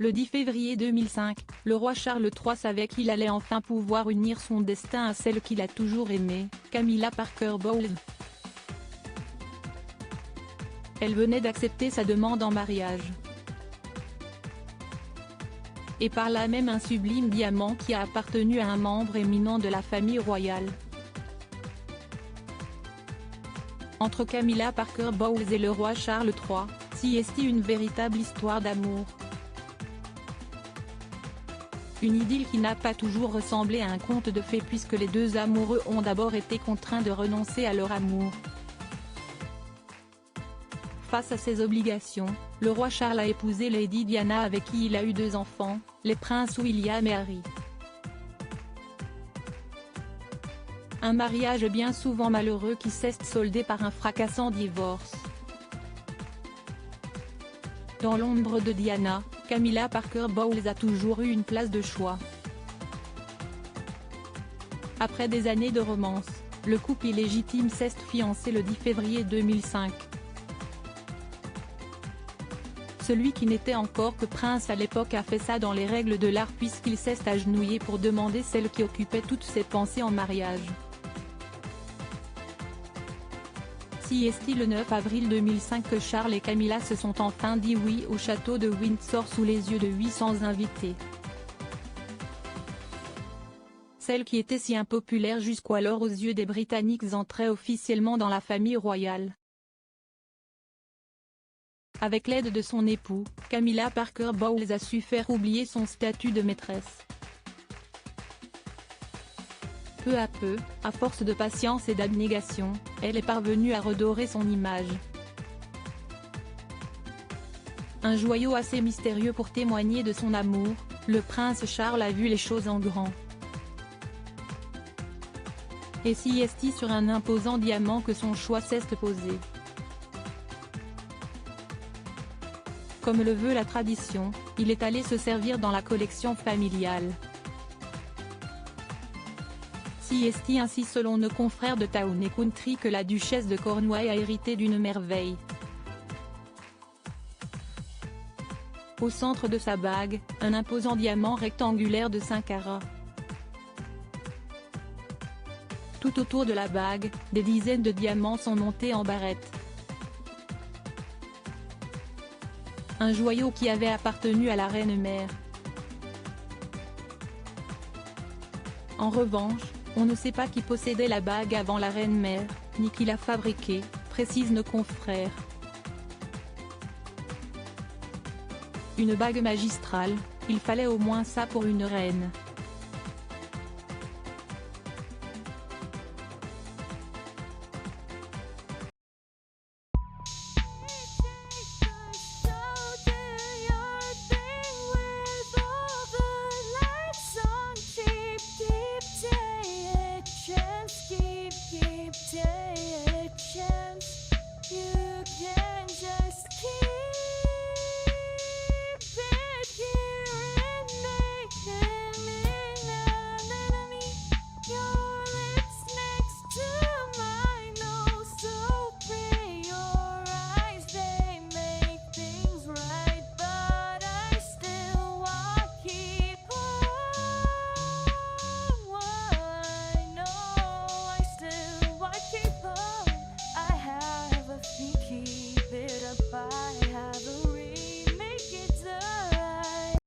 Le 10 février 2005, le roi Charles III savait qu'il allait enfin pouvoir unir son destin à celle qu'il a toujours aimée, Camilla Parker Bowles. Elle venait d'accepter sa demande en mariage. Et par là même un sublime diamant qui a appartenu à un membre éminent de la famille royale. Entre Camilla Parker Bowles et le roi Charles III, s'y est une véritable histoire d'amour. Une idylle qui n'a pas toujours ressemblé à un conte de fées puisque les deux amoureux ont d'abord été contraints de renoncer à leur amour. Face à ses obligations, le roi Charles a épousé Lady Diana avec qui il a eu 2 enfants, les princes William et Harry. Un mariage bien souvent malheureux qui s'est soldé par un fracassant divorce. Dans l'ombre de Diana, Camilla Parker Bowles a toujours eu une place de choix. Après des années de romance, le couple illégitime s'est fiancé le 10 février 2005. Celui qui n'était encore que prince à l'époque a fait ça dans les règles de l'art puisqu'il s'est agenouillé pour demander celle qui occupait toutes ses pensées en mariage. C'est le 9 avril 2005 que Charles et Camilla se sont enfin dit oui au château de Windsor sous les yeux de 800 invités. Celle qui était si impopulaire jusqu'alors aux yeux des Britanniques entrait officiellement dans la famille royale. Avec l'aide de son époux, Camilla Parker Bowles a su faire oublier son statut de maîtresse. Peu à peu, à force de patience et d'abnégation, elle est parvenue à redorer son image. Un joyau assez mystérieux pour témoigner de son amour, le prince Charles a vu les choses en grand. Et s'y est sur un imposant diamant que son choix s'est posé. Comme le veut la tradition, il est allé se servir dans la collection familiale. C'est ainsi selon nos confrères de Town & Country que la duchesse de Cornouailles a hérité d'une merveille. Au centre de sa bague, un imposant diamant rectangulaire de 5 carats. Tout autour de la bague, des dizaines de diamants sont montés en barrettes. Un joyau qui avait appartenu à la reine-mère. En revanche, on ne sait pas qui possédait la bague avant la reine-mère, ni qui l'a fabriquée, précisent nos confrères. Une bague magistrale, il fallait au moins ça pour une reine.